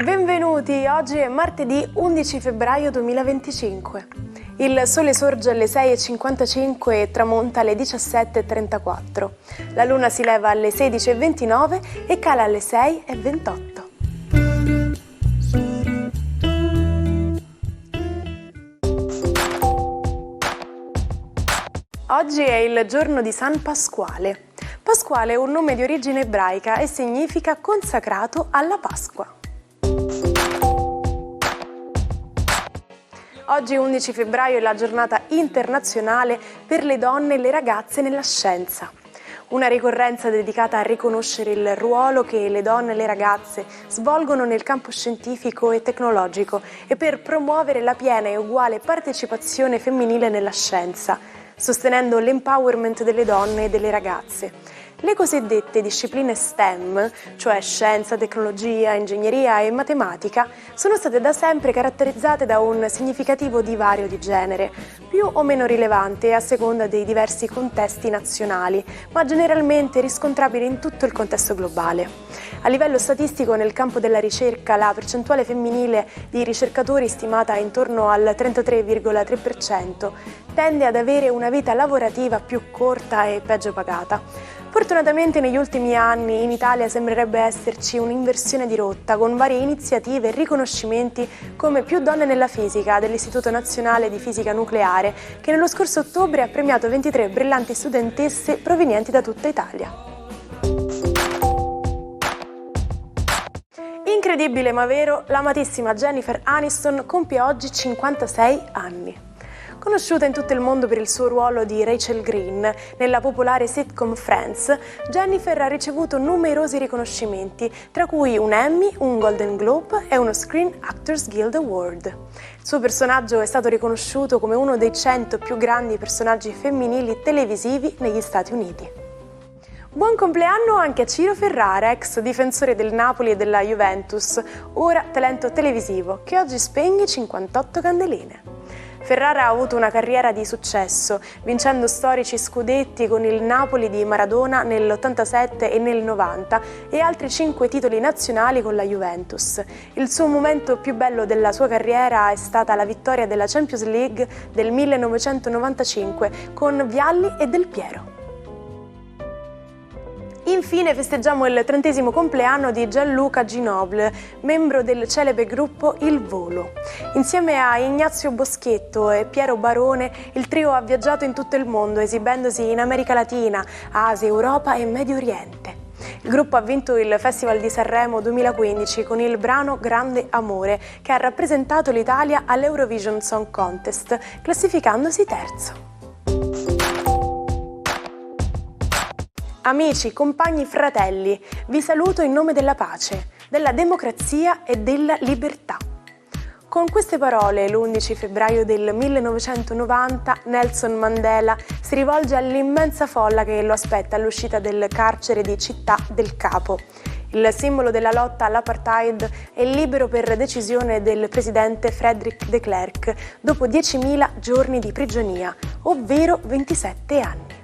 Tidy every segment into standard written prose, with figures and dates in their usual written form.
Benvenuti, oggi è martedì 11 febbraio 2025. Il sole sorge alle 6:55 e tramonta alle 17:34. La luna si leva alle 16:29 e cala alle 6:28. Oggi è il giorno di San Pasquale. Pasquale è un nome di origine ebraica e significa consacrato alla Pasqua. Oggi 11 febbraio è la giornata internazionale per le donne e le ragazze nella scienza. Una ricorrenza dedicata a riconoscere il ruolo che le donne e le ragazze svolgono nel campo scientifico e tecnologico e per promuovere la piena e uguale partecipazione femminile nella scienza, sostenendo l'empowerment delle donne e delle ragazze. Le cosiddette discipline STEM, cioè scienza, tecnologia, ingegneria e matematica, sono state da sempre caratterizzate da un significativo divario di genere, più o meno rilevante a seconda dei diversi contesti nazionali, ma generalmente riscontrabili in tutto il contesto globale. A livello statistico, nel campo della ricerca, la percentuale femminile di ricercatori, stimata intorno al 33,3%, tende ad avere una vita lavorativa più corta e peggio pagata. Fortunatamente negli ultimi anni in Italia sembrerebbe esserci un'inversione di rotta con varie iniziative e riconoscimenti come Più donne nella fisica dell'Istituto Nazionale di Fisica Nucleare, che nello scorso ottobre ha premiato 23 brillanti studentesse provenienti da tutta Italia. Incredibile ma vero, l'amatissima Jennifer Aniston compie oggi 56 anni. Conosciuta in tutto il mondo per il suo ruolo di Rachel Green nella popolare sitcom Friends, Jennifer ha ricevuto numerosi riconoscimenti, tra cui un Emmy, un Golden Globe e uno Screen Actors Guild Award. Il suo personaggio è stato riconosciuto come uno dei 100 più grandi personaggi femminili televisivi negli Stati Uniti. Buon compleanno anche a Ciro Ferrara, ex difensore del Napoli e della Juventus, ora talento televisivo, che oggi spegne 58 candeline. Ferrara ha avuto una carriera di successo, vincendo storici scudetti con il Napoli di Maradona nell'87 e nel 90 e altri 5 titoli nazionali con la Juventus. Il suo momento più bello della sua carriera è stata la vittoria della Champions League del 1995 con Vialli e Del Piero. Infine festeggiamo il 30° compleanno di Gianluca Ginoble, membro del celebre gruppo Il Volo. Insieme a Ignazio Boschetto e Piero Barone, il trio ha viaggiato in tutto il mondo, esibendosi in America Latina, Asia, Europa e Medio Oriente. Il gruppo ha vinto il Festival di Sanremo 2015 con il brano Grande Amore, che ha rappresentato l'Italia all'Eurovision Song Contest, classificandosi terzo. Amici, compagni, fratelli, vi saluto in nome della pace, della democrazia e della libertà. Con queste parole, l'11 febbraio del 1990, Nelson Mandela si rivolge all'immensa folla che lo aspetta all'uscita del carcere di Città del Capo. Il simbolo della lotta all'apartheid è il libero per decisione del presidente Frederick de Klerk dopo 10.000 giorni di prigionia, ovvero 27 anni.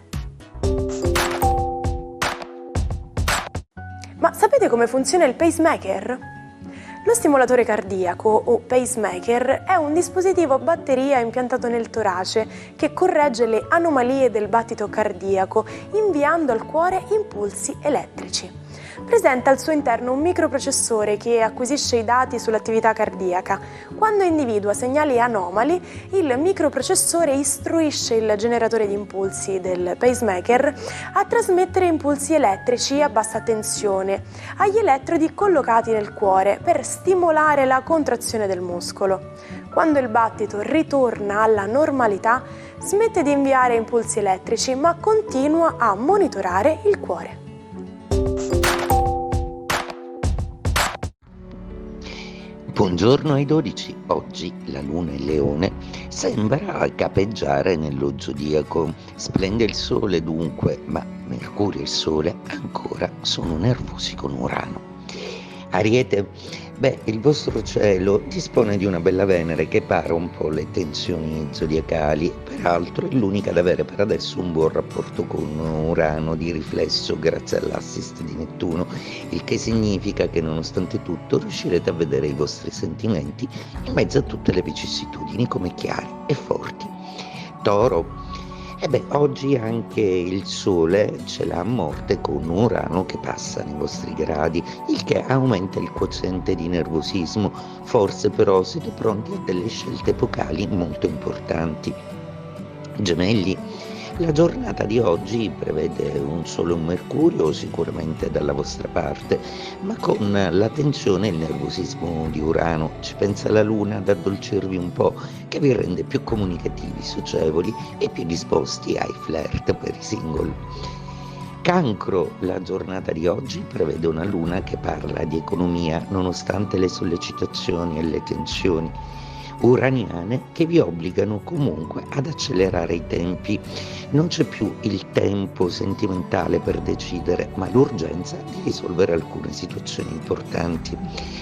Ma sapete come funziona il pacemaker? Lo stimolatore cardiaco, o pacemaker, è un dispositivo a batteria impiantato nel torace che corregge le anomalie del battito cardiaco inviando al cuore impulsi elettrici. Presenta al suo interno un microprocessore che acquisisce i dati sull'attività cardiaca. Quando individua segnali anomali, il microprocessore istruisce il generatore di impulsi del pacemaker a trasmettere impulsi elettrici a bassa tensione agli elettrodi collocati nel cuore per stimolare la contrazione del muscolo. Quando il battito ritorna alla normalità, smette di inviare impulsi elettrici ma continua a monitorare il cuore. Buongiorno ai 12. Oggi la Luna in Leone sembra capeggiare nello zodiaco. Splende il Sole dunque, ma Mercurio e il Sole ancora sono nervosi con Urano. Ariete, il vostro cielo dispone di una bella Venere che para un po' le tensioni zodiacali, peraltro è l'unica ad avere per adesso un buon rapporto con Urano di riflesso grazie all'assist di Nettuno, il che significa che nonostante tutto riuscirete a vedere i vostri sentimenti in mezzo a tutte le vicissitudini come chiari e forti. Toro, oggi anche il Sole ce l'ha a morte con Urano che passa nei vostri gradi, il che aumenta il quoziente di nervosismo, forse però siete pronti a delle scelte epocali molto importanti. Gemelli, la giornata di oggi prevede un Sole e un Mercurio sicuramente dalla vostra parte, ma con la tensione e il nervosismo di Urano. Ci pensa la Luna ad addolcirvi un po', che vi rende più comunicativi, socievoli e più disposti ai flirt per i single. Cancro, la giornata di oggi prevede una Luna che parla di economia nonostante le sollecitazioni e le tensioni uraniane che vi obbligano comunque ad accelerare i tempi. Non c'è più il tempo sentimentale per decidere, ma l'urgenza di risolvere alcune situazioni importanti.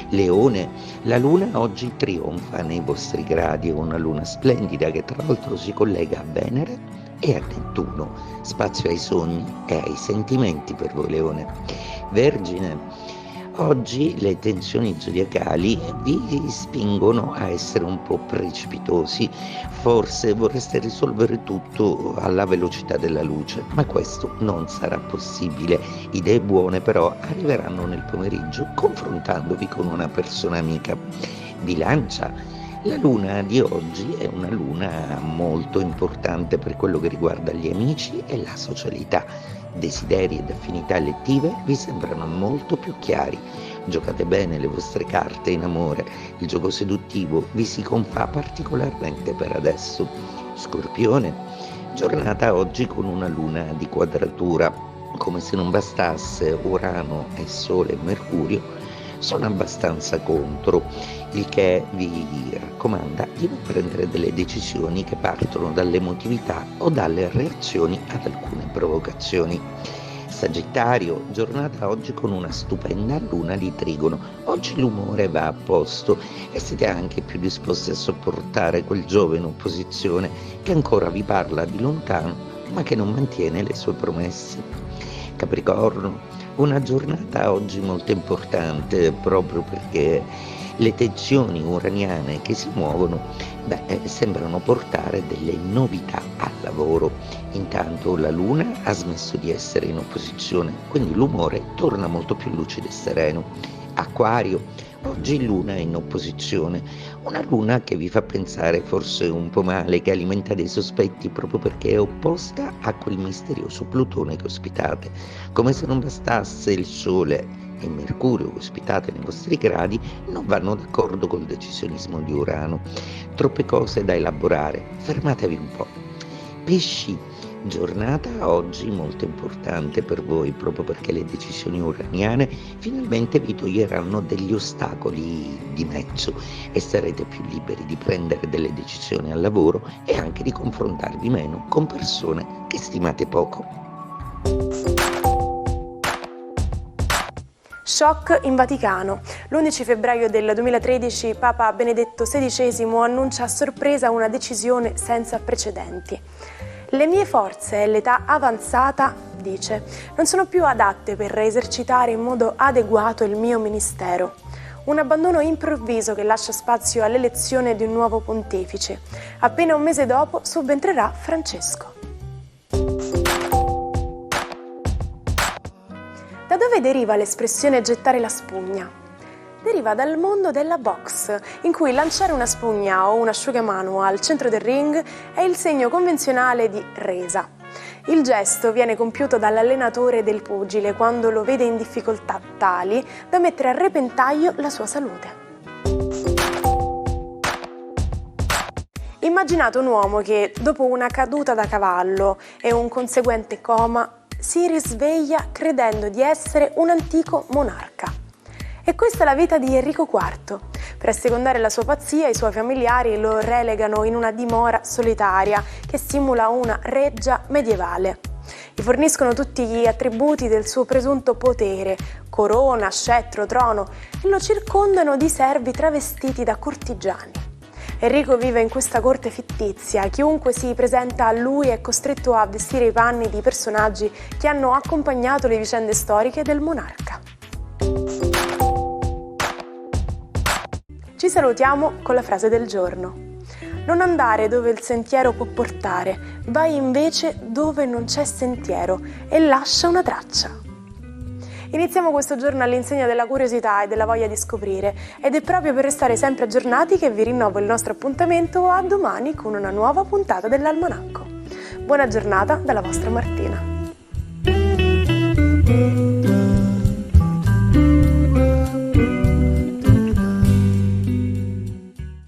Leone, la Luna oggi trionfa nei vostri gradi, è una Luna splendida che tra l'altro si collega a Venere e a Nettuno, spazio ai sogni e ai sentimenti per voi Leone. Vergine, oggi le tensioni zodiacali vi spingono a essere un po' precipitosi, forse vorreste risolvere tutto alla velocità della luce, ma questo non sarà possibile. Idee buone però arriveranno nel pomeriggio confrontandovi con una persona amica. Bilancia, la luna di oggi è una luna molto importante per quello che riguarda gli amici e la socialità. Desideri ed affinità elettive vi sembrano molto più chiari. Giocate bene le vostre carte in amore, il gioco seduttivo vi si confà particolarmente per adesso. Scorpione, giornata oggi con una luna di quadratura. Come se non bastasse, Urano e Sole e Mercurio sono abbastanza contro, il che vi raccomanda di non prendere delle decisioni che partono dall'emotività o dalle reazioni ad alcune provocazioni. Sagittario, giornata oggi con una stupenda luna di trigono. Oggi l'umore va a posto e siete anche più disposti a sopportare quel Giove in opposizione che ancora vi parla di lontano ma che non mantiene le sue promesse. Capricorno, una giornata oggi molto importante proprio perché le tensioni uraniane che si muovono sembrano portare delle novità al lavoro. Intanto la Luna ha smesso di essere in opposizione, quindi l'umore torna molto più lucido e sereno. Acquario, oggi Luna è in opposizione, una Luna che vi fa pensare forse un po' male, che alimenta dei sospetti proprio perché è opposta a quel misterioso Plutone che ospitate. Come se non bastasse, il Sole e Mercurio che ospitate nei vostri gradi non vanno d'accordo col decisionismo di Urano. Troppe cose da elaborare, fermatevi un po'. Pesci, giornata oggi molto importante per voi proprio perché le decisioni uraniane finalmente vi toglieranno degli ostacoli di mezzo e sarete più liberi di prendere delle decisioni al lavoro e anche di confrontarvi meno con persone che stimate poco. Shock in Vaticano. L'11 febbraio del 2013 Papa Benedetto XVI annuncia a sorpresa una decisione senza precedenti. Le mie forze e l'età avanzata, dice, non sono più adatte per esercitare in modo adeguato il mio ministero. Un abbandono improvviso che lascia spazio all'elezione di un nuovo pontefice. Appena un mese dopo subentrerà Francesco. Da dove deriva l'espressione gettare la spugna? Deriva dal mondo della box, in cui lanciare una spugna o un asciugamano al centro del ring è il segno convenzionale di resa. Il gesto viene compiuto dall'allenatore del pugile quando lo vede in difficoltà tali da mettere a repentaglio la sua salute. Immaginate un uomo che, dopo una caduta da cavallo e un conseguente coma, si risveglia credendo di essere un antico monarca. E questa è la vita di Enrico IV. Per assecondare la sua pazzia, i suoi familiari lo relegano in una dimora solitaria che simula una reggia medievale. Gli forniscono tutti gli attributi del suo presunto potere, corona, scettro, trono, e lo circondano di servi travestiti da cortigiani. Enrico vive in questa corte fittizia, chiunque si presenta a lui è costretto a vestire i panni di personaggi che hanno accompagnato le vicende storiche del monarca. Ci salutiamo con la frase del giorno. Non andare dove il sentiero può portare, vai invece dove non c'è sentiero e lascia una traccia. Iniziamo questo giorno all'insegna della curiosità e della voglia di scoprire, ed è proprio per restare sempre aggiornati che vi rinnovo il nostro appuntamento a domani con una nuova puntata dell'Almanacco. Buona giornata dalla vostra Martina.